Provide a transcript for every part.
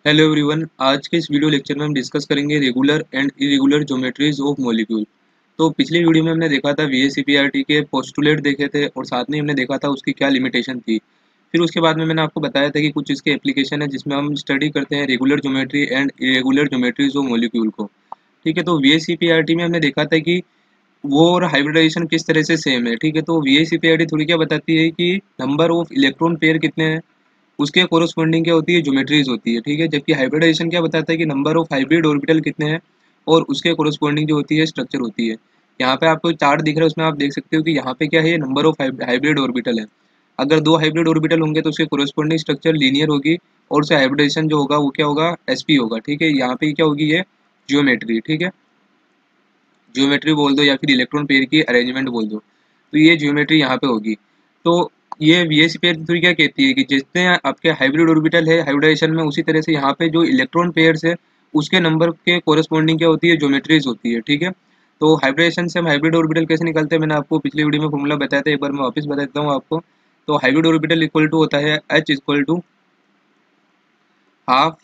Hello everyone. आज के इस वीडियो लेक्चर में हम डिस्कस करेंगे regular and irregular geometries of molecule. तो पिछली वीडियो में हमने देखा था वीएसीपीआरटी के पोस्टुलेट देखे थे और साथ में हमने देखा था उसकी क्या लिमिटेशन थी। फिर उसके बाद में मैंने आपको बताया था कि कुछ इसके एप्लीकेशन है जिसमें हम स्टडी करते हैं regular geometry and irregular geometries of molecule को। ठीक है, तो वीएसीपीआरटी में हमने देखा था कि वो और हाइब्रिडाइजेशन किस तरह से सेम है। ठीक है, तो वीएसीपीआरटी थोड़ी क्या बताती है कि नंबर ऑफ इलेक्ट्रॉन पेयर कितने हैं, उसके कोरस्पॉन्डिंग क्या होती है, ज्योमेट्रीज होती है। ठीक है, जबकि हाइब्रिडाइजेशन क्या बताता है कि नंबर ऑफ हाइब्रिड ऑर्बिटल कितने हैं और उसके कोरस्पॉन्डिंग जो होती है स्ट्रक्चर होती है। यहाँ पे आपको चार्ट दिख रहा है, उसमें आप देख सकते हो कि यहाँ पे क्या है, नंबर ऑफ हाइब्रिड ऑर्बिटल है। अगर दो हाइब्रिड ऑर्बिटल होंगे तो उसके कोरस्पॉन्डिंग स्ट्रक्चर लीनियर होगी और उससे हाइब्रिडाइजेशन जो होगा वो क्या होगा, एसपी होगा। ठीक है, यहाँ पे क्या होगी, ये ज्योमेट्री। ठीक है, ज्योमेट्री बोल दो या फिर इलेक्ट्रॉन पेयर की अरेंजमेंट बोल दो, तो ये ज्योमेट्री यहाँ पे होगी। तो ये वीएसी पेयर थ्योरी क्या कहती है कि जितने आपके हाइब्रिड ऑर्बिटल है हाइब्रिडाइजेशन में, उसी तरह से यहाँ पे जो इलेक्ट्रॉन पेयर्स है उसके नंबर के कोरस्पॉन्डिंग क्या होती है, ज्योमेट्रीज होती है। ठीक है, तो हाइब्रिडेशन से हम हाइब्रिड ऑर्बिटल कैसे निकालते हैं, मैंने आपको पिछली वीडियो में फॉर्मूला बताया था, एक बार मैं वापस बता देता हूँ आपको। तो हाइब्रिड ऑर्बिटल इक्वल टू होता है एच इक्वल टू हाफ,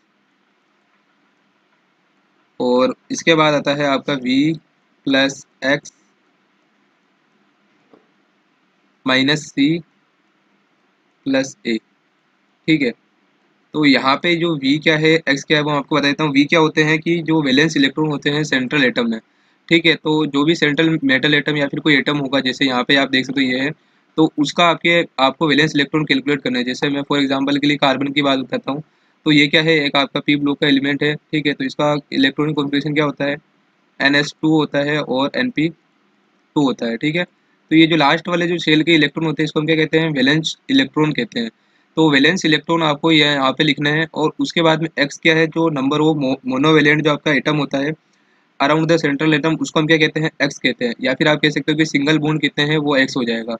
और इसके बाद आता है आपका V plus X minus C plus A. ठीक है, तो यहाँ पे जो V क्या है, X क्या है, वो आपको बता देता हूँ। V क्या होते हैं कि जो वैलेंस इलेक्ट्रॉन होते हैं सेंट्रल एटम में। ठीक है, तो जो भी सेंट्रल मेटल एटम या फिर कोई एटम होगा, जैसे यहाँ पे आप देख सकते हो ये है, तो उसका आपको वैलेंस इलेक्ट्रॉन कैलकुलेट करना है। जैसे मैं फॉर एग्जांपल के लिए कार्बन की बात बताता हूँ, तो ये क्या है, एक आपका पी ब्लॉक का एलिमेंट है। ठीक है, तो इसका इलेक्ट्रॉनिक कॉन्फ़िगरेशन क्या होता है, NS2 होता है और NP2 होता है। ठीक है, तो ये जो लास्ट वाले जो शेल के इलेक्ट्रॉन होते हैं इसको हम क्या कहते हैं, वैलेंस इलेक्ट्रॉन कहते हैं। तो वैलेंस इलेक्ट्रॉन आपको ये यहाँ पे लिखना है, और उसके बाद में एक्स क्या है, जो नंबर ऑफ मोनोवेलेंट जो आपका एटम होता है अराउंड द सेंट्रल एटम, उसको हम क्या कहते हैं, एक्स कहते हैं। या फिर आप कह सकते हो कि सिंगल बॉन्ड कितने हैं, वो एक्स हो जाएगा।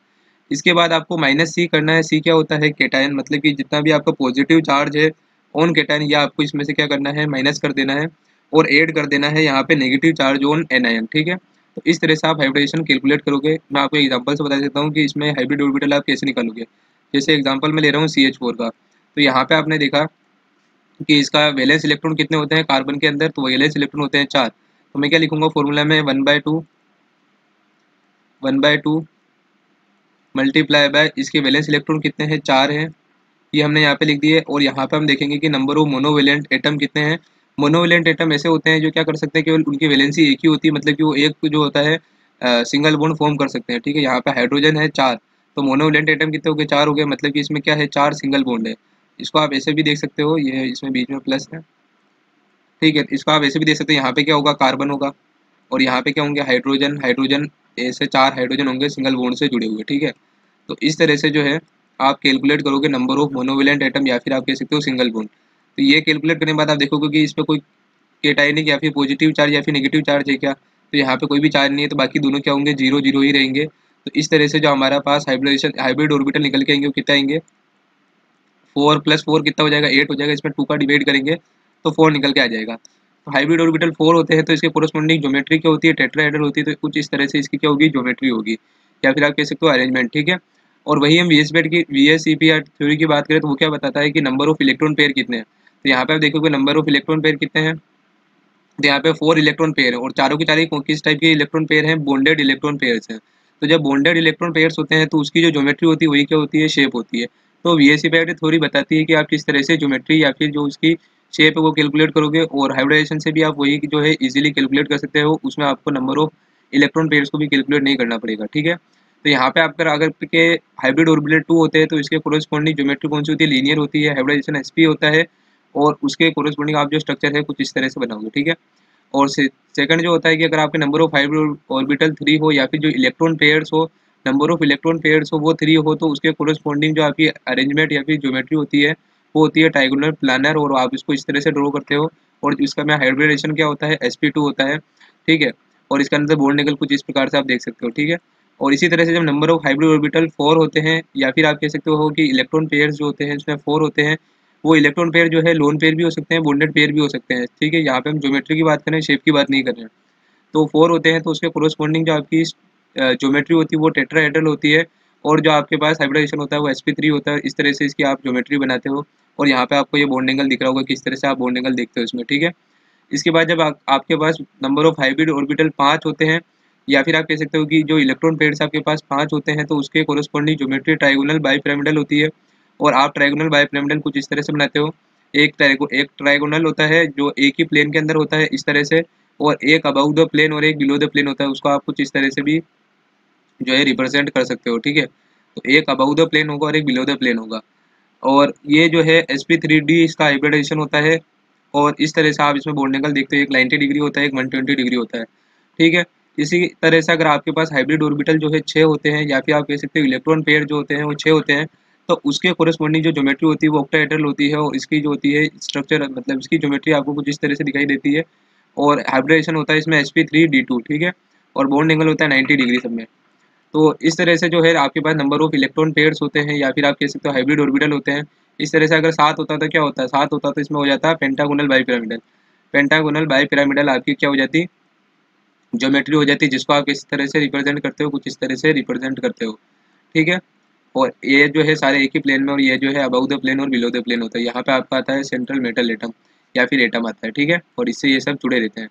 इसके बाद आपको माइनस सी करना है। सी क्या होता है, केटायन, मतलब कि जितना भी आपका पॉजिटिव चार्ज है ऑन केटायन, या आपको इसमें से क्या करना है, माइनस कर देना है और ऐड कर देना है यहाँ पे नेगेटिव चार्ज ऑन एनायन। ठीक है, तो इस तरह से आप हाइब्रिडेशन कैलकुलेट करोगे। मैं आपको एग्जांपल से बता देता हूँ कि इसमें हाइब्रिड ऑर्बिटल आप कैसे निकालोगे। जैसे एग्जांपल में ले रहा हूँ CH4 का, तो यहाँ पे आपने देखा कि इसका वैलेंस इलेक्ट्रॉन कितने होते हैं कार्बन के अंदर, तो वैलेंस इलेक्ट्रॉन होते हैं 4। तो मैं क्या लिखूंगा फॉर्मूला में, 1/2 मल्टीप्लाई बाय इसके वैलेंस इलेक्ट्रॉन कितने हैं, 4 हैं, ये हमने यहाँ पे लिख दिए। और यहाँ पे हम देखेंगे कि नंबर ऑफ मोनोवेलेंट एटम कितने हैं। मोनोवेलेंट एटम ऐसे होते हैं जो क्या कर सकते हैं, केवल उनकी वैलेंसी एक ही होती है, मतलब कि वो एक जो होता है सिंगल बॉन्ड फॉर्म कर सकते हैं। ठीक है, यहाँ पे हाइड्रोजन है 4, तो मोनोवेलेंट एटम कितने हो गए, 4 हो गए, मतलब कि इसमें क्या है, 4 सिंगल बॉन्ड है। इसको आप ऐसे भी देख सकते हो, ये इसमें बीच में प्लस है। ठीक है, इसको आप ऐसे भी देख सकते हैं, यहाँ पे क्या होगा, कार्बन होगा, और यहाँ पे क्या होंगे, हाइड्रोजन। हाइड्रोजन ऐसे 4 हाइड्रोजन होंगे सिंगल बॉन्ड से जुड़े हुए। ठीक है, तो इस तरह से जो है आप कैलकुलेट करोगे नंबर ऑफ मोनोवेलेंट एटम, या फिर आप कह सकते हो सिंगल बॉन्ड। तो ये कैलकुलेट करने के बाद आप देखोगे कि इसमें कोई केटाइनिक या फिर पॉजिटिव चार्ज या फिर नेगेटिव चार्ज है क्या, तो यहाँ पे कोई भी चार्ज नहीं है, तो बाकी दोनों क्या होंगे, जीरो जीरो ही रहेंगे। तो इस तरह से जो हमारा पास हाइब्रिड ऑर्बिटल निकल के आएंगे वो कितना आएंगे, 4 + 4 कितना हो जाएगा, 8 हो जाएगा। इसमें 2 का डिवाइड करेंगे तो 4 निकल के आ जाएगा। तो हाइब्रिड ऑर्बिटल 4 होते हैं, तो इसके कोरस्पॉन्डिंग ज्योमेट्री क्या होती है, टेट्राहेड्रल होती है। तो कुछ इस तरह से इसकी क्या होगी, ज्योमेट्री होगी, या फिर आप कह सकते हो अरेंजमेंट। ठीक है, और वही हम वीएसईपीआर थ्योरी की बात करें तो वो क्या बताता है कि नंबर ऑफ इलेक्ट्रॉन पेयर कितने हैं। तो यहाँ पे आप देखोगे नंबर ऑफ इलेक्ट्रॉन पेयर कितने हैं, तो यहाँ पे 4 इलेक्ट्रॉन पेयर है, और चारों के चारों किस टाइप के इलेक्ट्रॉन पेयर हैं, बॉन्डेड इलेक्ट्रॉन पेयर्स हैं। तो जब बॉन्डेड इलेक्ट्रॉन पेयर्स होते हैं तो उसकी जो ज्योमेट्री होती है वही क्या होती है, शेप होती है। तो वीएसईपीआर थ्योरी बताती है कि आप किस तरह से ज्योमेट्री या फिर जो उसकी शेप है वो कैलकुलेट करोगे, और हाइब्रिडाइजेशन से भी आप वही जो है इजीली कैलकुलेट कर सकते हो। उसमें आपको नंबर ऑफ इलेक्ट्रॉन पेयर्स को भी कैलकुलेट नहीं करना पड़ेगा। ठीक है, तो यहाँ पे आपका अगर के हाइब्रिड ऑर्बिटल 2 होते हैं तो इसके कोरस्पॉन्डिंग ज्योमेट्री कौन सी होती है, लीनियर होती है, हाइब्रिडाइजेशन एसपी होता है, और उसके कोरस्पॉन्डिंग आप जो स्ट्रक्चर है कुछ इस तरह से बनाओगे। ठीक है, और सेकंड जो होता है कि अगर आपके नंबर ऑफ हाइब्रिड ऑर्बिटल 3 हो, या फिर जो इलेक्ट्रॉन पेयर्स हो, नंबर ऑफ इलेक्ट्रॉन पेयर्स हो वो 3 हो, तो उसके कोरस्पॉन्डिंग जो आपकी अरेंजमेंट या फिर ज्योमेट्री होती है वो होती है ट्राइगोनल प्लानर, और आप इसको इस तरह से ड्रॉ करते हो। और इसका में हाइब्रिडेशन क्या होता है, sp2 होता है। ठीक है, और इसके अंदर बॉन्ड निकल कुछ इस प्रकार से आप देख सकते हो। ठीक है, और इसी तरह से जब नंबर ऑफ हाइब्रिड ऑर्बिटल 4 होते हैं, या फिर आप कह सकते हो कि इलेक्ट्रॉन पेयर्स जो होते हैं इसमें 4 होते हैं, वो इलेक्ट्रॉन पेयर जो है लोन पेयर भी हो सकते हैं, बॉन्डेड पेयर भी हो सकते हैं। ठीक है, यहाँ पे हम ज्योमेट्री की बात करें, शेप की बात नहीं कर रहे हैं। तो 4 होते हैं तो उसके कोरस्पॉन्डिंग जो आपकी ज्योमेट्री होती है वो टेट्राहेड्रल होती है, और जो आपके पास हाइब्रिडाइजेशन होता है वो sp3 होता है। इस तरह से इसकी आप ज्योमेट्री बनाते हो और यहाँ पे आपको ये बॉन्ड एंगल दिख रहा होगा, किस तरह से आप बॉन्ड एंगल देखते हो इसमें, ठीक है। इसके बाद जब आपके पास नंबर ऑफ हाइब्रिड ऑर्बिटल 5 होते हैं, या फिर आप कह सकते हो कि जो इलेक्ट्रॉन पेयर्स आपके पास 5 होते हैं, तो उसके कोरस्पॉन्डिंग ज्योमेट्री ट्राइगोनल बाइपिरामिडल होती है। और आप ट्राइगोनल बाइपिरामिडल कुछ इस तरह से बनाते हो। एक ट्राइगोनल होता है जो एक ही प्लेन के अंदर होता है इस तरह से, और एक अबव द प्लेन और एक बिलो द प्लेन होता है, उसको आप कुछ इस तरह से भी जो है रिप्रेजेंट कर सकते हो, ठीक है। तो एक अबव द प्लेन होगा और एक बिलो द प्लेन होगा। और ये जो है sp3d इसका हाइब्रिडाइजेशन होता है। और इस तरह से आप इसमें बॉन्ड एंगल देखते हो, एक 90 डिग्री होता है, एक 120 डिग्री होता है, ठीक है। इसी तरह से अगर आपके पास हाइब्रिड ऑर्बिटल जो है 6 होते हैं, या फिर आप कह सकते हो इलेक्ट्रॉन पेयर जो होते हैं वो 6 होते हैं, तो उसके कोरस्पॉन्डिंग जो ज्योमेट्री होती है वो ऑक्टाहेड्रल होती है। और इसकी जो होती है स्ट्रक्चर, मतलब इसकी ज्योमेट्री आपको कुछ इस तरह से दिखाई देती है। और हाइब्रिडाइजेशन होता है इसमें sp3d2, ठीक है। और बॉन्ड एंगल होता है 90 डिग्री सब में। तो इस तरह से जो है आपके पास नंबर ऑफ इलेक्ट्रॉन पेयर्स होते हैं, या फिर आप कह सकते हो हाइब्रिड ऑर्बिटल होते हैं। इस तरह से अगर 7 होता तो क्या होता है, 7 होता तो इसमें हो जाता है पेंटागोनल बाइपिरामिडल। पेंटागोनल बाइपिरामिडल आपकी क्या हो जाती, ज्योमेट्री हो जाती है, जिसको आप इस तरह से रिप्रेजेंट करते हो, कुछ इस तरह से रिप्रेजेंट करते हो, ठीक है। और ये जो है सारे एक ही प्लेन में, और ये जो है अबव द प्लेन और बिलो द प्लेन होता है। यहाँ पे आपका आता है सेंट्रल मेटल एटम, या फिर एटम आता है, ठीक है। और इससे ये सब जुड़े रहते हैं।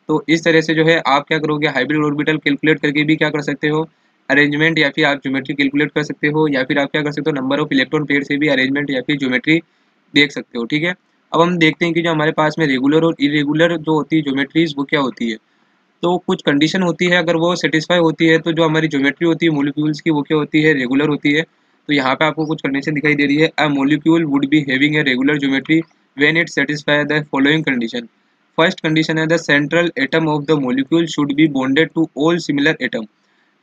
तो इस तरह से जो है आप क्या करोगे, हाइब्रिड ऑर्बिटल कैलकुलेट करके भी क्या कर सकते हो, अरेंजमेंट या फिर आप ज्योमेट्री कैलकुलेट कर सकते हो, या फिर आप क्या कर सकते हो, नंबर ऑफ इलेक्ट्रॉन पेयर से भी अरेंजमेंट या फिर ज्योमेट्री देख सकते हो, ठीक है। अब हम देखते हैं कि जो हमारे पास में रेगुलर और इरेगुलर जो होती है ज्योमेट्रीज वो क्या होती है। तो कुछ कंडीशन होती है, अगर वो सेटिस्फाई होती है तो जो हमारी ज्योमेट्री होती है मॉलिक्यूल्स की वो क्या होती है, रेगुलर होती है। तो यहाँ पे आपको कुछ कंडीशन दिखाई दे रही है, a molecule would be having a regular geometry when it satisfy the following condition. First condition है the central atom of the molecule should be bonded to all similar atom.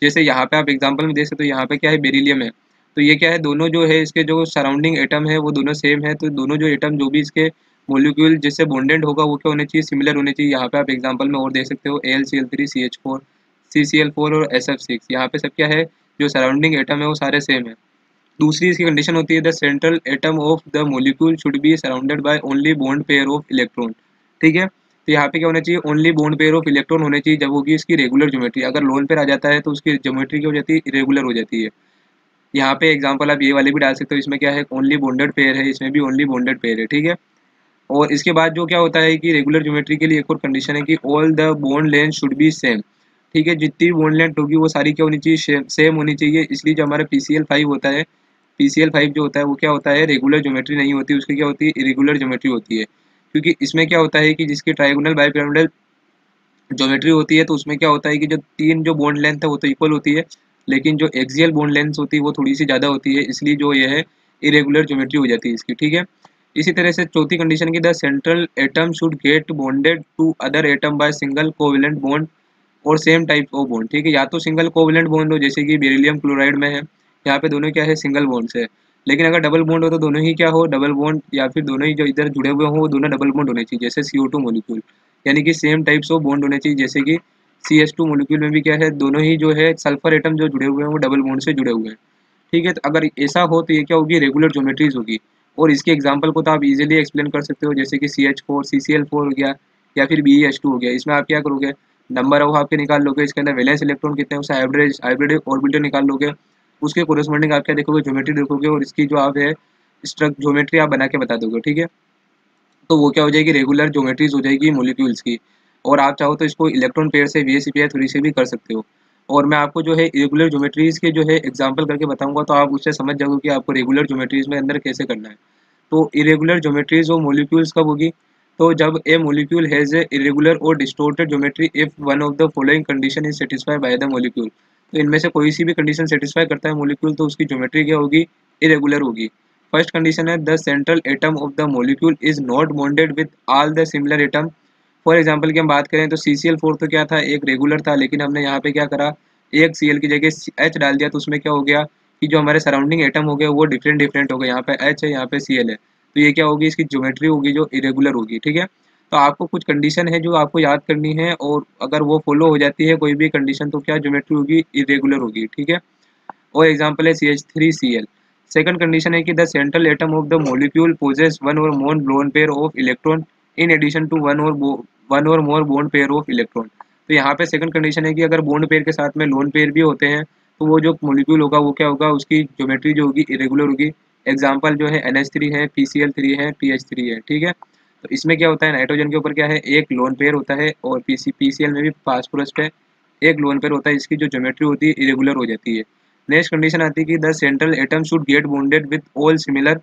जैसे यहाँ पे आप एग्जांपल में देख सकते हो, यहाँ पे क्या है, बेरिलियम है। तो ये क्या है, दोनों जो है इसके जो सराउंडिंग एटम है वो दोनों सेम है। तो दोनों जो एटम जो भी इसके मॉलिक्यूल जिससे बॉन्डेड होगा वो क्या होने चाहिए, सिमिलर होने चाहिए। यहाँ पे आप एग्जांपल में और देख सकते हो AlCl3 CH4 CCl4 और SF6, यहाँ पे सब क्या है, जो सराउंडिंग एटम है वो सारे सेम है। दूसरी इसकी कंडीशन होती है the central atom of the molecule should be surrounded by only bond pair of electron, ठीक है। तो यहाँ पे क्या होना चाहिए, only bond pair of electron होने चाहिए जब होगी इसकी रेगुलर ज्योमेट्री। अगर लोन पेयर आ जाता है तो उसकी ज्योमेट्री क्या हो जाती है, इरेगुलर हो जाती है। यहाँ पे एग्जांपल आप ये वाले भी डाल सकते हो, इसमें क्या है, ओनली बॉन्डेड पेयर है, इसमें भी ओनली बॉन्डेड पेयर है, ठीक है। और इसके बाद जो क्या होता है कि रेगुलर ज्योमेट्री के लिए एक और कंडीशन है कि all the bond length should be same, ठीक है। जितनी बॉन्ड लेंथ होगी वो सारी क्या होनी चाहिए, सेम होनी चाहिए। इसलिए जो हमारा PCl5 होता है, PCl5 जो होता है वो क्या होता है, रेगुलर ज्योमेट्री नहीं होती, उसकी क्या होती है, इरेगुलर ज्योमेट्री होती है। क्योंकि इसमें क्या होता है कि जिसकी ट्राइगोनल बाइपिरामिडल ज्योमेट्री होती है, तो उसमें क्या होता है कि जो तीन जो बॉन्ड लेंथ है वो तो इक्वल होती है, लेकिन जो एक्सियल बॉन्ड लेंथ होती है वो थोड़ी सी ज़्यादा होती है, इसलिए जो ये है इरेगुलर ज्योमेट्री हो जाती है इसकी, ठीक है। इसी तरह से चौथी कंडीशन की the central atom should get bonded to other atom by single covalent bond और सेम टाइप ऑफ बॉन्ड, ठीक है। या तो सिंगल कोवेलेंट बॉन्ड हो, जैसे कि बेरिलियम क्लोराइड में है, यहाँ पे दोनों क्या है, सिंगल बॉन्ड्स है। लेकिन अगर डबल बॉन्ड हो तो दोनों ही क्या हो, डबल बॉन्ड, या फिर दोनों ही जो इधर जुड़े हुए हों वो दोनों डबल बॉन्ड होने चाहिए, जैसे CO2 मॉलिक्यूल, यानी कि सेम टाइप्स ऑफ बॉन्ड होने चाहिए। जैसे कि CH2 मॉलिक्यूल में भी क्या है, दोनों ही जो है सल्फर एटम जो जुड़े हुए हैं वो डबल बॉन्ड से जुड़े हुए हैं, ठीक है। तो अगर ऐसा हो तो ये क्या होगी, रेगुलर ज्योमेट्रीज होगी। और इसके एग्जांपल को तो आप इजीली एक्सप्लेन कर सकते हो, जैसे कि CH4 CCl4 हो गया, या फिर BeH2 हो गया। इसमें आप क्या करोगे, नंबर ऑफ आपके निकाल लोगे, इसके अंदर वैलेंस इलेक्ट्रॉन कितने हैं उसे हाइब्रिड ऑर्बिटल निकाल लोगे, उसके कोरस्पॉन्डिंग आप क्या देखोगे, ज्योमेट्री देखोगे, और इसकी जो आप है स्ट्रक्चर ज्योमेट्री आप बना के बता दोगे, ठीक है। तो वो क्या हो जाएगी, रेगुलर ज्योमेट्रीज हो जाएगी मॉलिक्यूल्स की। और आप चाहो तो इसको इलेक्ट्रॉन पेयर से VSEPI थ्योरी से भी कर सकते हो। और मैं आपको जो है इरेगुलर ज्योमेट्रीज के जो है एग्जांपल करके बताऊंगा, तो आप उससे समझ जाओगे कि आपको रेगुलर ज्योमेट्रीज में अंदर कैसे करना है। तो इरेगुलर ज्योमेट्रीज और मॉलिक्यूल्स कब होगी, तो जब ए मॉलिक्यूल हैज ए इरेगुलर और distorted geometry if one of the following condition is satisfied by the molecule. तो इनमें से कोई सी भी कंडीशन सेटिस्फाई करता है मॉलिक्यूल, तो उसकी ज्योमेट्री क्या होगी, इरेगुलर होगी। फर्स्ट कंडीशन है the central atom of the molecule is not bonded with all the similar atom. For example की हम बात करें तो CCl4 तो क्या था, एक रेगुलर था, लेकिन हमने यहाँ पे क्या करा, एक Cl की जगह H डाल दिया, तो उसमें क्या हो गया कि जो हमारे सराउंडिंग एटम हो गए वो डिफरेंट डिफरेंट हो गए। यहाँ पे H है, यहाँ पे Cl है, तो ये क्या होगी, इसकी ज्योमेट्री होगी जो इरेगुलर होगी, ठीक है। तो आपको कुछ कंडीशन है जो आपको याद करनी है, और अगर वो फॉलो हो जाती है कोई भी कंडीशन, तो क्या ज्योमेट्री होगी, इरेगुलर होगी, ठीक है। और एग्जांपल है CH3Cl। सेकंड कंडीशन है कि the central atom of the molecule possess one or more lone pair of electron in addition to one or more bond pair of electron. तो यहाँ पे सेकंड कंडीशन है कि अगर बॉन्ड पेयर के साथ में लोन पेयर भी होते हैं, तो वो जो मोलिक्यूल होगा वो क्या होगा, उसकी ज्योमेट्री जो होगी इरेगुलर होगी। एग्जाम्पल जो है NH3 है, PCl3 है, PH3 है, ठीक है। तो इसमें क्या होता है, नाइट्रोजन के ऊपर क्या है, एक लोन पेयर होता है, और PCl में भी फास्फोरस पे एक लोन पेयर होता है, इसकी जो ज्योमेट्री होती है इरेगुलर हो जाती है। नेक्स्ट कंडीशन आती है कि the central atom should get bonded with all similar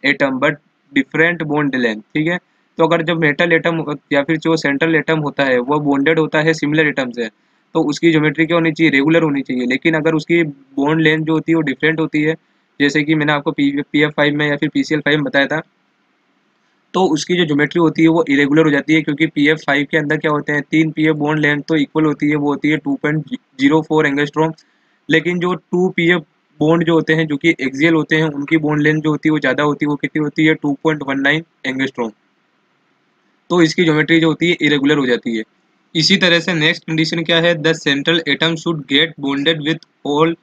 atom but different bond length, ठीक है। तो अगर जब मेटल एटम या फिर जो सेंट्रल एटम होता है वो बॉन्डेड होता है सिमिलर एटम से, तो उसकी ज्योमेट्री क्या होनी चाहिए, रेगुलर होनी चाहिए। लेकिन अगर उसकी बॉन्ड लेंथ जो होती है वो डिफरेंट होती है, जैसे कि मैंने आपको PF5 में या फिर PCl5 में बताया था, तो उसकी जो ज्योमेट्री होती है वो इरेगुलर हो जाती है, क्योंकि PF5 के अंदर क्या होते हैं, 3 PF बॉन्ड लेंथ तो इक्वल होती है, वो होती है 2.04 एंगस्ट्रॉम। लेकिन जो 2 PF बॉन्ड जो होते हैं जो कि एक्सियल होते हैं, उनकी बॉन्ड लेंथ जो होती है वो ज़्यादा होती है, वो कितनी होती है, 2.19 एंगस्ट्रॉम। तो इसकी ज्योमेट्री जो होती है इरेगुलर हो जाती है। इसी तरह से नेक्स्ट कंडीशन क्या है, the central atom should get bonded with all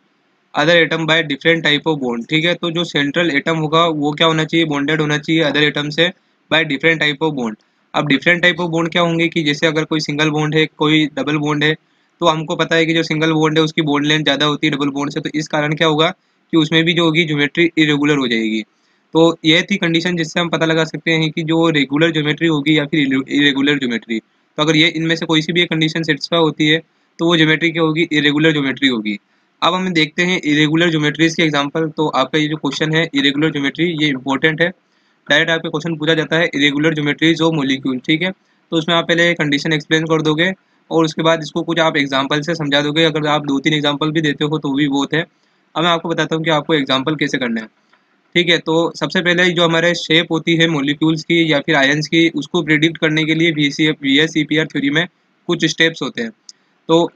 other atom by different type of bond, ठीक है। तो जो सेंट्रल एटम होगा वो क्या होना चाहिए, बॉन्डेड होना चाहिए अदर एटम से by different type of bond. अब डिफरेंट टाइप ऑफ बॉन्ड क्या होंगे कि जैसे अगर कोई सिंगल बॉन्ड है, कोई डबल बॉन्ड है, तो हमको पता है कि जो सिंगल बॉन्ड है उसकी बॉन्ड लेंथ ज़्यादा होती है डबल बॉन्ड से, तो इस कारण क्या होगा कि उसमें भी जो होगी ज्योमेट्री इरेगुलर हो जाएगी। तो ये थी कंडीशन जिससे हम पता लगा सकते हैं कि जो रेगुलर ज्योमेट्री होगी या फिर इरेगुलर ज्योमेट्री। तो अगर ये इनमें से कोई सी भी एक कंडीशन सेटिस्फाई होती है तो वो ज्योमेट्री क्या होगी, इरेगुलर ज्योमेट्री होगी। अब हम देखते हैं इरेगुलर ज्योमेट्रीज के एग्जांपल। तो आपका ये जो क्वेश्चन है इरेगुलर ज्योमेट्री, ये इंपॉर्टेंट है। डायरेक्ट आपके क्वेश्चन पूछा जाता है इरेगुलर ज्योमेट्रीज ऑफ मॉलिक्यूल, ठीक है। तो उसमें आप पहले कंडीशन एक्सप्लेन कर दोगे और उसके बाद इसको कुछ आप एग्जांपल से समझा दोगे। अगर आप 2-3 एग्जांपल भी देते हो तो भी बहुत है। अब मैं आपको बताता हूँ कि आपको एग्जांपल कैसे करना है, ठीक है। तो सबसे पहले जो हमारे शेप होती है मॉलिक्यूल्स की या फिर आयंस की, उसको प्रिडिक्ट करने के लिए VSEPR थ्योरी में कुछ स्टेप्स होते हैं। तो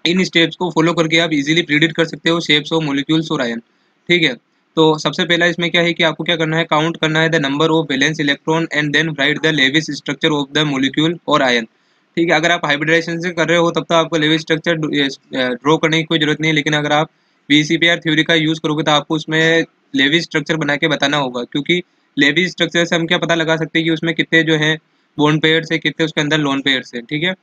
इन स्टेप्स को फॉलो करके आप इजीली प्रिडिक्ट कर सकते हो शेप्स ऑफ मॉलिक्यूल्स और आयन, ठीक है। तो सबसे पहला इसमें क्या है कि आपको क्या करना है, काउंट करना है the number of valence electron and then write the Lewis structure of the molecule और आयन, ठीक है। अगर आप हाइब्रिडाइजेशन से कर रहे हो तब तो आपको लेविस स्ट्रक्चर ड्रॉ करने की कोई जरूरत नहीं है, लेकिन अगर आप VCPR थ्योरी का यूज करोगे तो आपको उसमें लेविस स्ट्रक्चर बना के बताना होगा, क्योंकि लेविस स्ट्रक्चर से हम क्या पता लगा सकते हैं कि उसमें कितने जो है बॉन्ड पेयर्स है, कितने उसके अंदर लोन पेयर्स है, ठीक है।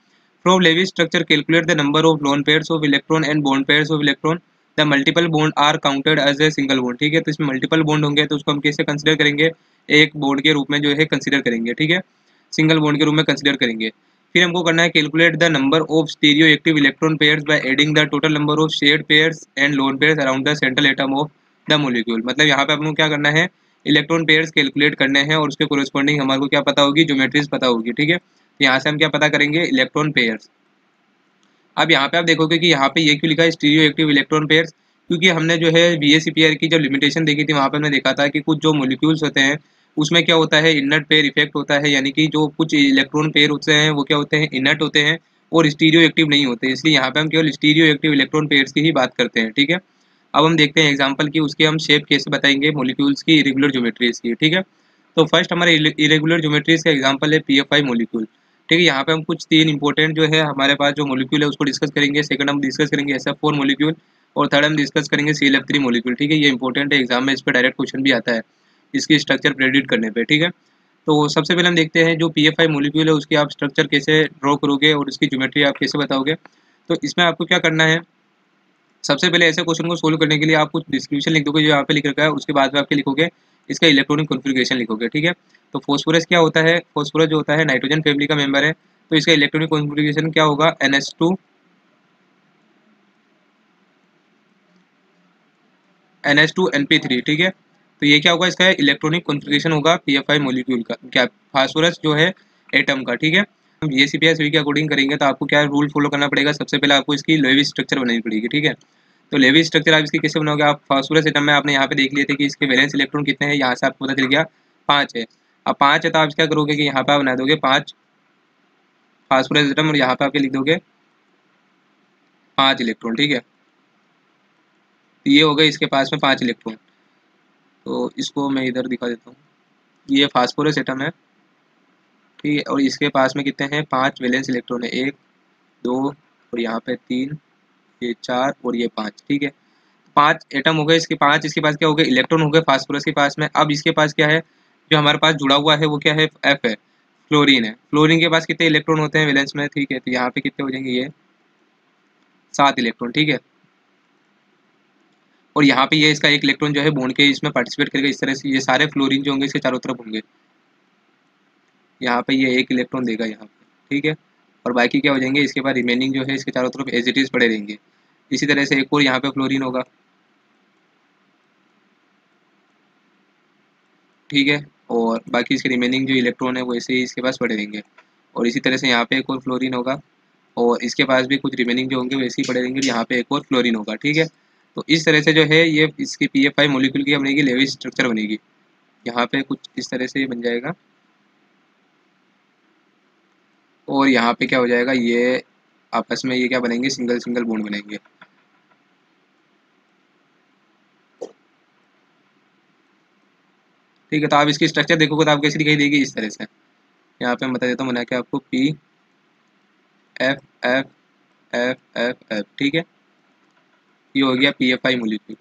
From Lewis structure, calculate the number of lone pairs of electron and bond pairs of electron. The multiple bond are counted as a single bond, ठीक है। तो इसमें मल्टीपल बॉन्ड होंगे तो उसको हम कैसे कंसीडर करेंगे, एक बॉन्ड के रूप में जो है कंसीडर करेंगे, ठीक है, सिंगल बॉन्ड के रूप में कंसीडर करेंगे। फिर हमको करना है calculate the number of stereo active electron pairs by adding the total number of shared pairs and lone pairs around the central atom of the molecule. मतलब यहाँ पे आपको क्या करना है, इलेक्ट्रॉन पेयर्स कैलकुलेट करने हैं और उसके कोरिस्पॉन्डिंग हमारे को क्या पता होगी, ज्योमेट्रीज पता होगी, ठीक है। तो यहाँ से हम क्या पता करेंगे, इलेक्ट्रॉन पेयर्स। अब यहाँ पे आप देखोगे कि यहाँ पे ये क्यों लिखा है स्टीरियो एक्टिव इलेक्ट्रॉन पेयर्स, क्योंकि हमने जो है VSEPR की जब लिमिटेशन देखी थी वहाँ पे हमने देखा था कि कुछ जो मॉलिक्यूल्स होते हैं उसमें क्या होता है, इनर्ट पेयर इफेक्ट होता है, यानी कि जो कुछ इलेक्ट्रॉन पेयर होते हैं वो क्या होते हैं, इनर्ट होते हैं और स्टीरियो एक्टिव नहीं होते। इसलिए यहाँ पे हम केवल स्टीरियो एक्टिव इलेक्ट्रॉन पेयर्स की ही बात करते हैं, ठीक है। अब हम देखते हैं एग्जाम्पल की, उसके हम शेप कैसे बताएंगे मॉलिक्यूल्स की इरेगुलर ज्योमेट्रीज की, ठीक है। तो फर्स्ट हमारे इरेगुलर ज्योमेट्रीज का एग्जाम्पल है PF5 मॉलिक्यूल, ठीक है। यहाँ पे हम कुछ 3 इंपॉर्टेंट जो है हमारे पास जो मॉलिक्यूल है उसको डिस्कस करेंगे। सेकंड हम डिस्कस करेंगे SF4 मॉलिक्यूल और थर्ड हम डिस्कस करेंगे ClF3 मॉलिक्यूल, ठीक है। ये इंपॉर्टेंट है, एग्जाम में इस पर डायरेक्ट क्वेश्चन भी आता है इसकी स्ट्रक्चर प्रेडिक्ट करने पे, ठीक है। तो सबसे पहले हम देखते हैं जो PF5 मॉलिक्यूल है उसकी आप स्ट्रक्चर कैसे ड्रॉ करोगे और उसकी ज्योमेट्री आप कैसे बताओगे। तो इसमें आपको क्या करना है, सबसे पहले ऐसे क्वेश्चन को सोल्व करने के लिए आप कुछ डिस्क्रिप्शन लिख दोगे जो यहाँ पे लिख रखा है, उसके बाद में आपके लिखोगे इसका इलेक्ट्रॉनिक कॉन्फ़िगरेशन लिखोगे, ठीक है। तो फॉस्फोरस क्या होता है, फॉस्फोरस जो होता है नाइट्रोजन फैमिली का मेंबर है, तो इसका इलेक्ट्रॉनिक कॉन्फ़िगरेशन क्या होगा, NH2NP3, ठीक है। तो ये क्या होगा, इसका इलेक्ट्रॉनिक कॉन्फ़िगरेशन होगा PF5 मॉलिक्यूल का, क्या फास्फोरस जो है एटम का, ठीक है। हम VSEPR थ्योरी के अकॉर्डिंग करेंगे तो आपको क्या रूल फॉलो करना पड़ेगा, सबसे पहले आपको इसकी लेविस स्ट्रक्चर बनानी पड़ेगी, ठीक है। तो लेविस स्ट्रक्चर आप इसकी कैसे बनाओगे, आप फास्फोरस एटम में आपने यहाँ पे देख लिए थे कि इसके वैलेंस इलेक्ट्रॉन कितने हैं, यहाँ से आपको पता चल गया 5 है। अब 5 है तो आप क्या करोगे कि यहाँ पे आप बना दोगे 5 फास्फोरस एटम और यहाँ पे आपके लिख दोगे 5 इलेक्ट्रॉन, ठीक है। तो ये हो गए इसके पास में 5 इलेक्ट्रॉन। तो इसको मैं इधर दिखा देता हूँ, ये फास्फोरस एटम है, ठीक है। और इसके पास में कितने हैं, 5 वैलेंस इलेक्ट्रॉन है, 1 2 और यहाँ पे 3, ये 4 और ये 5, ठीक है। 5 एटम हो गए इसके, 5 इसके पास क्या हो गए, इलेक्ट्रॉन हो गए फास्फोरस के पास में। अब इसके पास क्या है, जो हमारे पास जुड़ा हुआ है वो क्या है, F है, फ्लोरीन है। फ्लोरीन के पास कितने इलेक्ट्रॉन होते हैं वैलेंस में, ठीक है। तो यहाँ पे कितने हो जाएंगे, ये 7 इलेक्ट्रॉन, ठीक है। और यहाँ पे ये इसका एक इलेक्ट्रॉन जो है बॉन्ड के इसमें पार्टिसिपेट करेगा। इस तरह से ये सारे फ्लोरीन जो होंगे इसके चारों तरफ होंगे। यहाँ पे ये एक इलेक्ट्रॉन देगा यहाँ पे, ठीक है। और बाकी क्या हो जाएंगे, इसके बाद रिमेनिंग जो है इसके चारों तरफ एज इट इज पड़े रहेंगे। इसी तरह से एक और यहाँ पे फ्लोरीन होगा, ठीक है। और बाकी इसके रिमेनिंग जो इलेक्ट्रॉन है वो ऐसे ही इसके पास पड़े रहेंगे। और इसी तरह से यहाँ पे एक और फ्लोरीन होगा और इसके पास भी कुछ रिमेनिंग जो होंगे वैसे ही पड़े रहेंगे। यहाँ पे एक और फ्लोरीन होगा, ठीक है। तो इस तरह से जो है ये इसकी PF5 मॉलिक्यूल की बनेगी, लेविस स्ट्रक्चर बनेगी। यहाँ पे कुछ इस तरह से ये बन जाएगा और यहाँ पे क्या हो जाएगा, ये आपस में ये क्या बनेंगे, सिंगल सिंगल बॉन्ड बनेंगे। ठीक है, तो आप इसकी स्ट्रक्चर देखोगे तो आपको कैसी दिखाई देगी, इस तरह से। यहाँ पे मैं बता देता हूँ बना के आपको, PFFFF, ठीक है। ये हो गया PF5 मॉलिक्यूल।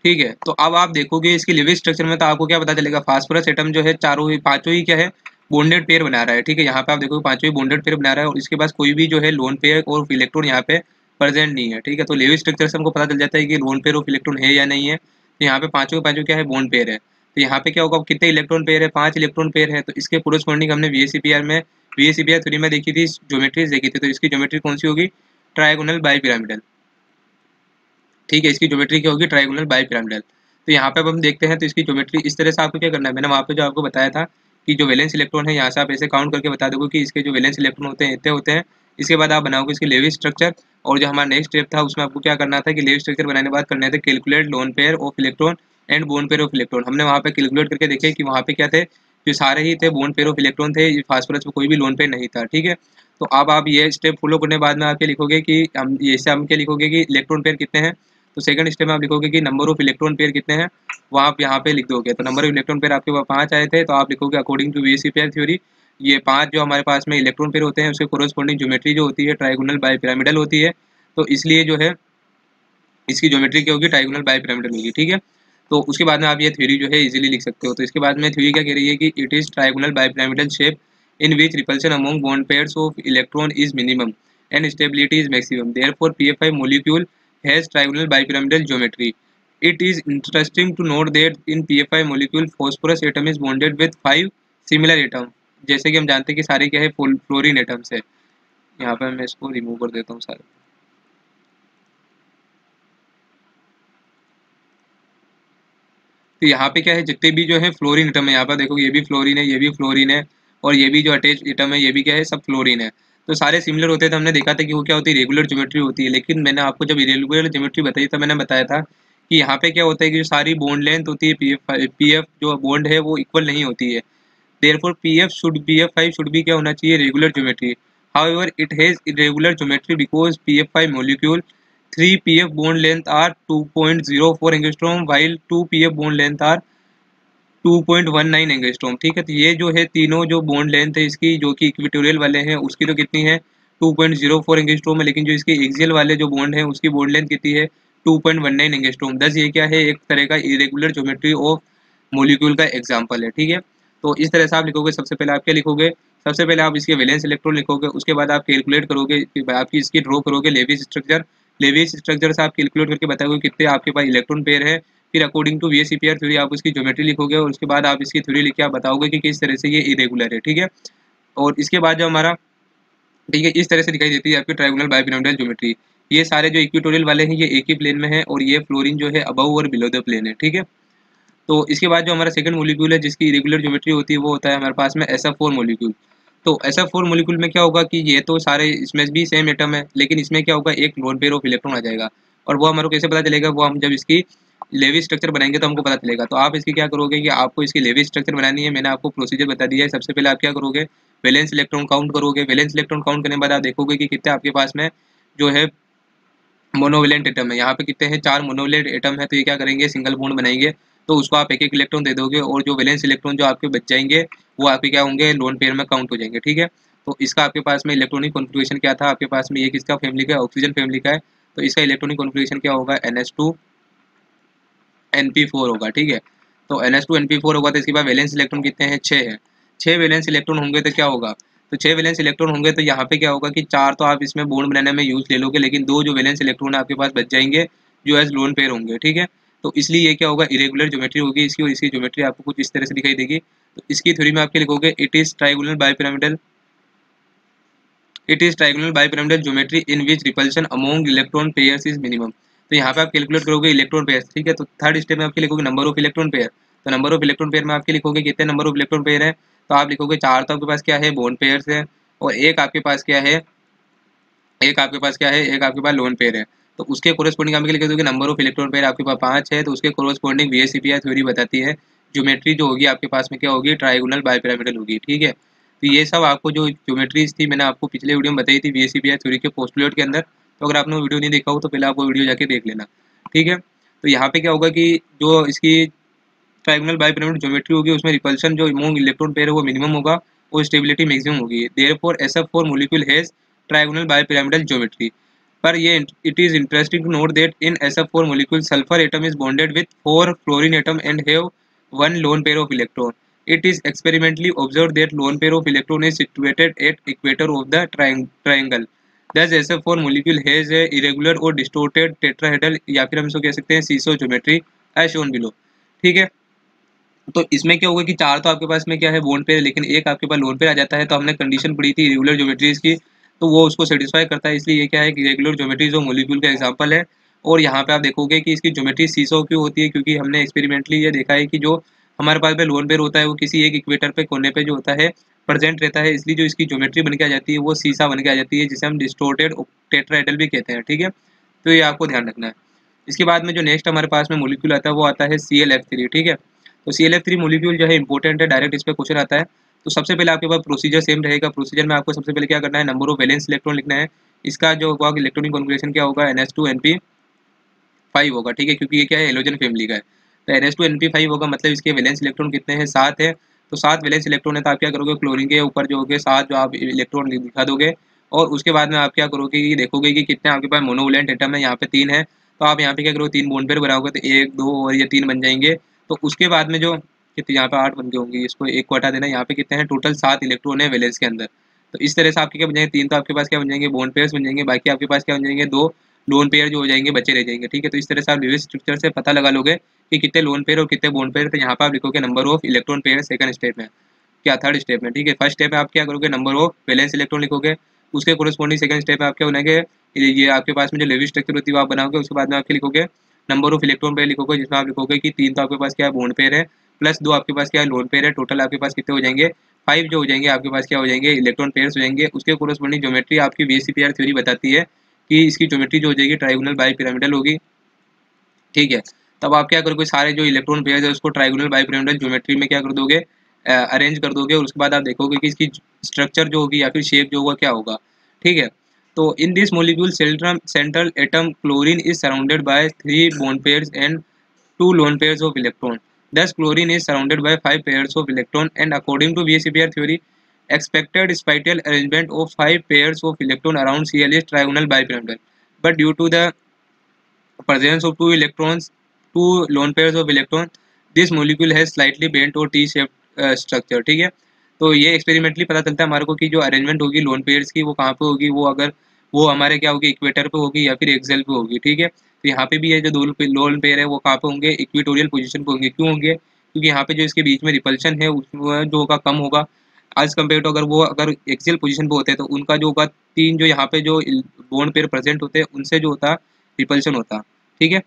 ठीक है, तो अब आप देखोगे इसकी लिविंग स्ट्रक्चर में तो आपको क्या पता चलेगा, फास्फोरस एटम जो है चारों ही पांचों ही क्या है, बॉन्डेड पेयर बना रहा है, ठीक है। यहाँ पे आप देखोगे पांचों ही बॉन्डेड पेयर बना रहा है और इसके पास कोई भी जो है लोन पेयर और इलेक्ट्रॉन यहाँ पे प्रेजेंट नहीं है, ठीक है। तो लिविंग स्ट्रक्चर से हमको पता चल जाता है कि लोन पेयर और इलेक्ट्रॉन है या नहीं है। तो यहाँ पे पांचों के पांचों क्या है, बॉन्ड पेयर है। तो यहाँ पे क्या होगा, कितने इलेक्ट्रॉन पेयर है, 5 इलेक्ट्रॉन पेयर है। तो इसके कोरोस्पोंडिंग हमने VSEPR थ्योरी में देखी थी, ज्योमेट्रीज देखी थी। तो इसकी ज्योमेट्री कौन सी होगी, ट्रायगोनल बाइपिरामिडल, ठीक है। इसकी ज्योमेट्री क्या होगी, ट्रायगोनल बाइपिरामिडल। तो यहाँ पे अब हम देखते हैं तो इसकी ज्योमेट्री इस तरह से आपको क्या करना है, मैंने वहाँ पे जो आपको बताया था कि जो वैलेंस इलेक्ट्रॉन है यहाँ से आप ऐसे काउंट करके बता दोगे कि इसके जो वैलेंस इलेक्ट्रॉन होते हैं इतने होते हैं। इसके बाद आप बनाओगे इसकी लेविस स्ट्रक्चर। और जो हमारा नेक्स्ट स्टेप था उसमें आपको क्या करना था कि लेविस स्ट्रक्चर बनाने के बाद करने थे calculate loan pair of electron and bone pair of electron. हमने वहाँ पे कैलकुलेट करके देखे कि वहाँ पे क्या थे, जो सारे ही थे बोन पेयर ऑफ इलेक्ट्रॉन थे, फास्फोरस में कोई भी लोन पेयर नहीं था, ठीक है। तो अब आप ये स्टेप फॉलो करने के बाद में आप क्या लिखोगे कि हम ये से हम क्या लिखोगे कि इलेक्ट्रॉन पेयर कितने हैं। तो सेकंड स्टेप में आप लिखोगे कि नंबर ऑफ इलेक्ट्रॉन पेयर कितने हैं, वो आप यहाँ पे लिख दोगे। तो नंबर ऑफ इलेक्ट्रॉन पेयर आपके पास 5 आए थे, तो आप लिखोगे अकॉर्डिंग टू VSEPR थ्योरी ये 5 जो हमारे पास में इलेक्ट्रॉन पेयर होते हैं उसके कोरोस्पोंडिंग ज्योमेट्री जो होती है ट्रायगोनल बाइपिरामिडल होती है। तो इसलिए जो है इसकी ज्योमेट्री क्या होगी, ट्रायगोनल बाइपिरामिडल होगी, ठीक है। तो उसके बाद में आप ये थ्योरी जो है इजीली लिख सकते हो। तो इसके बाद में थ्योरी क्या कह रही है कि it is trigonal bipyramidal shape in which repulsion among bond pairs of electron is minimum and stability is maximum, therefore PF5 molecule has trigonal bipyramidal geometry. It is interesting to note that in PF5 molecule phosphorus atom is bonded with 5 similar atom। जैसे कि हम जानते हैं कि सारे क्या है, fluorine atoms है। यहाँ पे मैं इसको रिमूव कर देता हूँ सारे। तो यहाँ पे क्या है, जितने भी जो है फ्लोरीन एटम है, यहाँ पर देखो ये भी फ्लोरीन है, ये भी फ्लोरीन है और ये भी जो अटैच एटम है ये भी क्या है, सब फ्लोरीन है। तो सारे सिमिलर होते हैं। तो हमने देखा था कि वो क्या होती है, रेगुलर ज्योमेट्री होती है। लेकिन मैंने आपको जब इरेगुलर ज्योमेट्री बताई तो मैंने बताया था कि यहाँ पे क्या होता है कि जो सारी बॉन्ड लेंथ होती है पी एफ जो बॉन्ड है वो इक्वल नहीं होती है। देयरफॉर PF5 शुड बी क्या होना चाहिए, regular geometry. However it has irregular geometry because PF5 molecule 3 PF bond length are 2.04 angstrom while 2 PF bond length are 2.19 angstrom, ठीक है। तो ये जो है तीनों जो बॉन्ड लेंथ है इसकी जो कि इक्विटोरियल वाले हैं उसकी तो कितनी है 2.04 एंगस्ट्रॉम है, लेकिन जो इसके एक्सियल वाले जो बॉन्ड है उसकी बॉन्ड लेंथ कितनी है 2.19 एंगस्ट्रॉम। दस ये क्या है, एक तरह का इरेगुलर ज्योमेट्री ऑफ मोलिक्यूल का एग्जाम्पल है, ठीक है। तो इस तरह से आप लिखोगे, सबसे पहले आप क्या लिखोगे, सबसे पहले आप इसके वैलेंस इलेक्ट्रॉन लिखोगे, उसके बाद आप कैलकुलेट करोगे, आपकी इसकी ड्रॉ करोगे लेविस स्ट्रक्चर। लेविस स्ट्रक्चर से आप कैलकुलेट करके बताओगे कितने आपके पास इलेक्ट्रॉन पेयर है। फिर अकॉर्डिंग टू VSEPR थ्योरी आप उसकी ज्योमेट्री लिखोगे और उसके बाद आप इसकी थ्योरी लिख के आप बताओगे कि किस तरह से ये इरेगुलर है, ठीक है। और इसके बाद जो हमारा, ठीक है, इस तरह से दिखाई देती है आपकी ट्रायगोनल बाइपिरामिडल ज्योमेट्री। ये सारे जो इक्वेटोरियल वाले हैं ये एक ही प्लेन में है और ये फ्लोरीन जो है अबव और बिलो द प्लेन है, ठीक है। तो इसके बाद जो हमारा सेकंड मॉलिक्यूल है जिसकी इरेगुलर ज्योमेट्री होती है वो होता है हमारे पास में SF4 मॉलिक्यूल। तो SF4 मॉलिक्यूल में क्या होगा कि ये तो सारे इसमें भी सेम एटम है, लेकिन इसमें क्या होगा, एक लोन पेयर ऑफ इलेक्ट्रॉन आ जाएगा। और वो हमारे को कैसे पता चलेगा, वो हम जब इसकी लेवी स्ट्रक्चर बनाएंगे तो हमको पता चलेगा। तो आप इसकी क्या करोगे कि आपको इसकी लेवी स्ट्रक्चर बनानी है, मैंने आपको प्रोसीजर बता दिया है। सबसे पहले आप क्या करोगे, वैलेंस इलेक्ट्रॉन काउंट करोगे। वैलेंस इलेक्ट्रॉन काउंट करने के बाद आप देखोगे कि कितने आपके पास में जो है मोनोवेलेंट एटम है। यहाँ पे कितने हैं, 4 मोनोवेलेंट एटम है। तो ये क्या करेंगे, सिंगल बॉन्ड बनाएंगे। तो उसको आप एक एक इलेक्ट्रॉन दे दोगे और जो वैलेंस इलेक्ट्रॉन जो आपके बच जाएंगे वो आपके क्या होंगे, लोन पेयर में काउंट हो जाएंगे, ठीक है। तो इसका आपके पास में इलेक्ट्रॉनिक कॉन्फ़िगरेशन क्या था, आपके पास में ये किसका फैमिली का, ऑक्सीजन फैमिली का है। तो इसका इलेक्ट्रॉनिक कॉन्फ़िगरेशन क्या होगा, NH2NP4 होगा, ठीक है। तो NH2NP4 होगा तो इसके बाद वैलेंस इलेक्ट्रॉन कितने हैं, 6 है। 6 वैलेंस इलेक्ट्रॉन होंगे तो क्या होगा, तो 6 वैलेंस इलेक्ट्रॉन होंगे तो यहाँ पे क्या होगा कि 4 तो आप इसमें बॉन्ड बनाने में यूज ले लोगे, लेकिन 2 जो वैलेंस इलेक्ट्रॉन आपके पास बच जाएंगे जो एज लोन पेयर होंगे, ठीक है। तो इसलिए ये क्या होगा, इरेगुलर ज्योमेट्री होगी इसकी, और इसकी ज्योमेट्री आपको कुछ इस तरह से दिखाई देगी। तो इसकी थ्योरी में आपके लिखोगे it is trigonal bipyramidal, it is trigonal bipyramidal geometry in which repulsion among electron pairs is minimum. तो यहाँ पे आप कैलकुलेट करोगे इलेक्ट्रॉन पेयर, ठीक है। तो थर्ड स्टेप में आपके लिखोगे नंबर ऑफ इलेक्ट्रॉन पेयर। तो नंबर ऑफ इलेक्ट्रॉन पेयर में आपके लिखोगे कितने नंबर ऑफ इलेक्ट्रॉन पेयर है, तो आप लिखोगे 4 तो आपके पास क्या है बॉन्ड पेयर्स है, और एक आपके पास क्या है, एक आपके पास क्या है, एक आपके पास लोन पेयर है। तो उसके कोरेस्पोंडिंग आपके लिख दोगे नंबर ऑफ इलेक्ट्रॉन पेयर आपके पास 5 है, तो उसके कोरेस्पोंडिंग VSEPR थ्योरी बताती है ज्योमेट्री जो होगी आपके पास में क्या होगी, ट्राइगोनल बाइपिरामिडल होगी, ठीक है। तो ये सब आपको जो ज्योमेट्रीज थी मैंने आपको पिछले वीडियो में बताई थी VSEPR थ्योरी के पोस्टुलेट के अंदर। तो अगर आपने वो वीडियो नहीं देखा हो तो पहले आप वो वीडियो जाके देख लेना, ठीक है। तो यहाँ पे क्या होगा कि जो इसकी ट्राइगोनल बाइपिरामिडल ज्योमेट्री होगी उसमें रिपल्शन जो अमोंग इलेक्ट्रॉन पेयर है वो मिनिमम होगा और स्टेबिलिटी मैक्सिमम होगी। Therefore SF4 molecule has trigonal bipyramidal geometry. पर ये it is interesting to note that in SF4 molecule sulfur atom is bonded with 4 fluorine atom and have one lone pair of electron. It is experimentally observed that lone pair of electron is situated at equator of the triangle. Thus SF4 molecule has a irregular or distorted tetrahedral या फिर हम इसको कह सकते हैं सीसो geometry as shown below, ठीक है। तो इसमें क्या होगा कि 4 तो आपके पास में क्या है बॉन्ड पेयर, लेकिन एक आपके पास लोन पेयर आ जाता है। तो हमने कंडीशन पढ़ी थी रेगुलर ज्योमेट्रीज की, तो वो उसको सेटिस्फाई करता है, इसलिए ये क्या है कि रेगुलर ज्योमेट्री जो मॉलिक्यूल का एग्जांपल है। और यहाँ पे आप देखोगे कि इसकी ज्योमेट्री सीसो क्यों होती है, क्योंकि हमने एक्सपेरिमेंटली ये देखा है कि जो हमारे पास में लोन पेयर होता है वो किसी एक इक्वेटर पे कोने पे जो होता है प्रेजेंट रहता है, इसलिए जो इसकी ज्योमेट्री बन के आ जाती है वो सीसा बन के आ जाती है, जिसे हम डिस्टोर्टेड टेट्राहेड्रल भी कहते हैं, ठीक है। तो ये आपको ध्यान रखना है। इसके बाद में जो नेक्स्ट हमारे पास में मॉलिक्यूल आता है वो आता है ClF3, ठीक है। तो ClF3 मॉलिक्यूल जो है इंपॉर्टेंट है, डायरेक्ट इस पर क्वेश्चन आता है। तो सबसे पहले आपके पास प्रोसीजर सेम रहेगा। प्रोसीजर में आपको सबसे पहले क्या करना है, नंबर ऑफ वैलेंस इलेक्ट्रॉन लिखना है। इसका जो होगा इलेक्ट्रॉनिक कॉन्फ़िगरेशन क्या होगा, NH2NP5 होगा, ठीक है, क्योंकि ये क्या है हेलोजन फैमिली का है। तो NH2NP5 होगा, मतलब इसके वैलेंस इलेक्ट्रॉन कितने हैं, 7 है। तो 7 वैलेंस इलेक्ट्रॉन है, तो आप क्या करोगे क्लोरीन के ऊपर जो होगे 7 जो आप इलेक्ट्रॉन दिखा दोगे, और उसके बाद में आप क्या करोगे कि देखोगे कि कितने आपके पास मोनोवैलेंट एटम है, यहाँ पे 3 है। तो आप यहाँ पे क्या करोगे 3 बॉन्ड पेयर बनाओगे, तो 1 2 और ये 3 बन जाएंगे। तो उसके बाद में जो कितने यहाँ पे 8 बन गए होंगे, इसको 1 को हटा देना, यहाँ पे कितने हैं टोटल 7 इलेक्ट्रॉन है वैलेंस के अंदर। तो इस तरह से आपके क्या बन जाएंगे, 3 तो आपके पास क्या बन जाएंगे बॉन्ड पेयर्स बन जाएंगे, बाकी आपके पास क्या बन जाएंगे 2 लोन पेयर जो हो जाएंगे बचे रह जाएंगे, ठीक है। तो इस तरह से आप लिविस स्ट्रक्चर से पता लगा लोगे कि कितने लोन पेयर और कितने बॉन्ड पेयर। तो यहाँ पे आप लिखोगे number of electron pair second step में, क्या थर्ड स्टेप में, ठीक है। फर्स्ट स्टेप में आप क्या करोगे नंबर ऑफ वैलेंस इलेक्ट्रॉन लिखोगे, उसके कोरेस्पोंडिंग सेकंड स्टेप में आप क्या बनाएंगे, ये आपके पास में जो लेविस स्ट्रक्चर होती है वो आप बनाओगे। उसके बाद में आपके लिखोगे नंबर ऑफ इलेक्ट्रॉन पेयर लिखोगे, जिसमें आप लिखोगे कि 3 तो आपके पास क्या है बॉन्ड पेयर है, प्लस 2 आपके पास क्या है लोन पेयर है। टोटल आपके पास कितने हो जाएंगे 5 जो हो जाएंगे आपके पास क्या हो जाएंगे इलेक्ट्रॉन पेयर्स हो जाएंगे। उसके कोरेस्पोंडिंग ज्योमेट्री आपकी VSEPR थ्योरी बताती है कि इसकी ज्योमेट्री जो हो जाएगी ट्राइगोनल बाइपिरामिडल होगी, ठीक है। तब आप क्या करोगे सारे जो इलेक्ट्रॉन पेयर है उसको ट्राइगोनल बाइपिरामिडल ज्योमेट्री में क्या कर दोगे, अरेंज कर दोगे, और उसके बाद आप देखोगे कि इसकी स्ट्रक्चर जो होगी या फिर शेप जो होगा क्या होगा, ठीक है। तो in this molecule central atom chlorine is surrounded by 3 bond pairs and 2 lone pairs of electron. Thus, chlorine is surrounded by 5 pairs of electron, and according to VSEPR theory, expected spatial arrangement of 5 pairs of electron around Cl is trigonal bipyramidal. But due to the presence of 2 electrons, 2 lone pairs of electron, this molecule has slightly bent or T-shaped structure, ठीक है। तो ये experimentally पता चलता है हमारे को कि जो अरेंजमेंट होगी लोन पेयर्स की वो कहाँ पे होगी, वो अगर वो हमारे क्या होगी इक्वेटर पे होगी या फिर एक्सेल पे होगी, ठीक है। तो यहाँ पे भी ये जो दो लोन पेयर है वो कहाँ पे होंगे इक्वेटोरियल पोजीशन पे होंगे। क्यों होंगे, क्योंकि यहाँ पे जो इसके बीच में रिपल्शन है उसमें जो होगा कम होगा आज कम्पेयर टू अगर एक्सेल पोजीशन पे होते हैं तो उनका जो होगा 3 जो यहाँ पे जो बोन पेयर प्रेजेंट होते हैं उनसे जो होता रिपल्शन होता, ठीक है।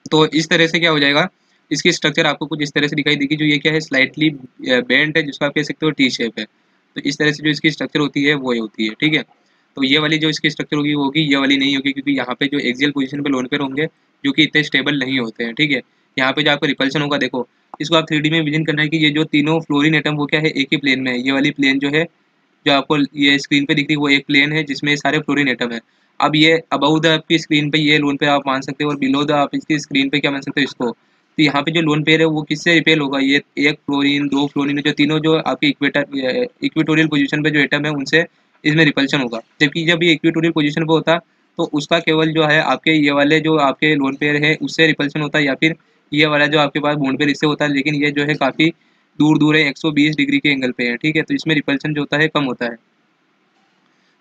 तो इस तरह से क्या हो जाएगा, इसकी स्ट्रक्चर आपको कुछ इस तरह से दिखाई देगी, जो ये क्या है स्लाइटली बेंट है, जिसको आप कह सकते हो टी शेप है। तो इस तरह से जो इसकी स्ट्रक्चर होती है वो होती है, ठीक है। तो ये वाली जो इसकी स्ट्रक्चर होगी वो होगी, ये वाली नहीं होगी, क्योंकि यहाँ पे जो एक्सियल पोजीशन पे लोन पेयर होंगे जो कि इतने स्टेबल नहीं होते हैं, ठीक है। यहाँ पे जो आपको रिपल्शन होगा, देखो इसको आप 3D में विजन करना है कि ये जो तीनों फ्लोरीन एटम वो क्या है एक ही प्लेन में है। ये वाली प्लेन जो है जो आपको ये स्क्रीन पे दिख रही है वो एक प्लेन है जिसमें सारे फ्लोरीन एटम है। अब ये अबाउ द आपकी स्क्रीन पे ये लोन पेयर आप मान सकते हो, और बिलो द आप इसकी स्क्रीन पे क्या मान सकते हो इसको। तो यहाँ पे जो लोन पेयर है वो किससे रिपेल होगा, ये एक फ्लोरीन 2 फ्लोरीन जो तीनों जो आपकी इक्वेटोरियल पोजीशन पे जो एटम है उनसे इसमें रिपल्शन होगा। जबकि जब ये इक्वेटोरियल पोजीशन पे होता तो उसका केवल जो है आपके ये वाले जो आपके लोन पेयर है उससे रिपल्शन होता, या फिर ये वाला जो आपके पास बॉन्ड पेयर इससे होता है। लेकिन ये जो है काफ़ी दूर दूर है, 120 डिग्री के एंगल पे है, ठीक है, तो इसमें रिपल्शन जो होता है कम होता है।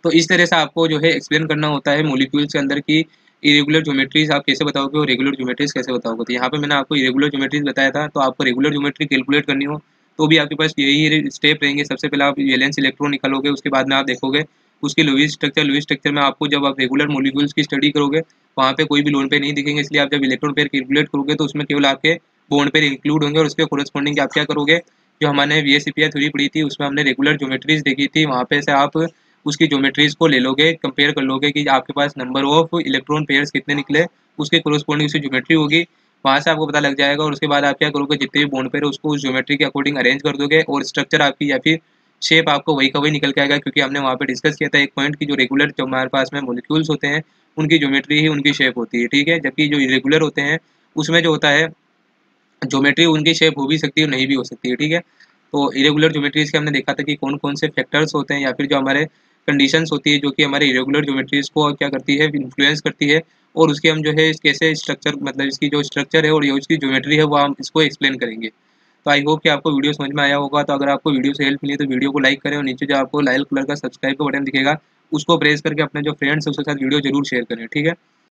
तो इस तरह से आपको जो है एक्सप्लेन करना होता है मॉलिक्यूल्स के अंदर की इरेगुलर ज्योमेट्रीज आप कैसे बताओगे और रेगुलर ज्योमेट्रीज कैसे बताओगे। तो यहाँ पे मैंने आपको इरेगुलर ज्योमेट्रीज बताया था, तो आपको रेगुलर ज्योमेट्री कैलकुलेट करनी हो तो भी आपके पास यही स्टेप रहेंगे। सबसे पहले आप वैलेंस इलेक्ट्रॉन निकालोगे, उसके बाद में आप देखोगे उसकी लुईस स्ट्रक्चर में आपको जब आप रेगुलर मॉलिक्यूल्स की स्टडी करोगे वहाँ पे कोई भी लोन पेयर नहीं दिखेंगे, इसलिए आप जब इलेक्ट्रॉन पेयर कैलकुलेट करोगे तो उसमें केवल आपके बॉन्ड पेयर इंक्लूड होंगे और उसके कोरस्पॉन्डिंग आप क्या करोगे, जो हमने VSEPR थ्योरी पढ़ी थी उसमें हमने रेगुलर ज्योमेट्रीज देखी थी, वहाँ पे से आप उसकी ज्योमेट्रीज को ले लोगे, कंपेयर कर लोगे कि आपके पास नंबर ऑफ इलेक्ट्रॉन पेयर्स कितने निकले, उसके कोरस्पॉन्डिंग उसकी ज्योमेट्री होगी, वहाँ से आपको पता लग जाएगा। और उसके बाद आप क्या करोगे, जितने भी बॉन्ड पेयर है उसको उस ज्योमेट्री के अकॉर्डिंग अरेंज कर दोगे और स्ट्रक्चर आपकी या फिर शेप आपको वही का वही निकल के आएगा, क्योंकि हमने वहाँ पे डिस्कस किया था एक पॉइंट की जो रेगुलर जो हमारे पास में मॉलिक्यूल्स होते हैं उनकी ज्योमेट्री ही उनकी शेप होती है, ठीक है, जबकि जो इरेगुलर होते हैं उसमें जो होता है ज्योमेट्री उनकी शेप हो भी सकती है और नहीं भी हो सकती है, ठीक है। तो इरेगुलर ज्योमेट्रीज के हमने देखा था कि कौन कौन से फैक्टर्स होते हैं या फिर जो हमारे कंडीशंस होती है जो कि हमारे इरेगुलर ज्योमेट्रीज को क्या करती है, इन्फ्लुएंस करती है, और उसके हम जो है कैसे स्ट्रक्चर मतलब इसकी जो स्ट्रक्चर है और जो इसकी ज्योमेट्री है वो हम इसको एक्सप्लेन करेंगे। तो आई होप कि आपको वीडियो समझ में आया होगा। तो अगर आपको वीडियो से हेल्प मिली तो वीडियो को लाइक करें और नीचे जो आपको लाल कलर का सब्सक्राइब का बटन दिखेगा उसको प्रेस करके अपने जो फ्रेंड्स हैं उसके साथ वीडियो जरूर शेयर करें, ठीक है।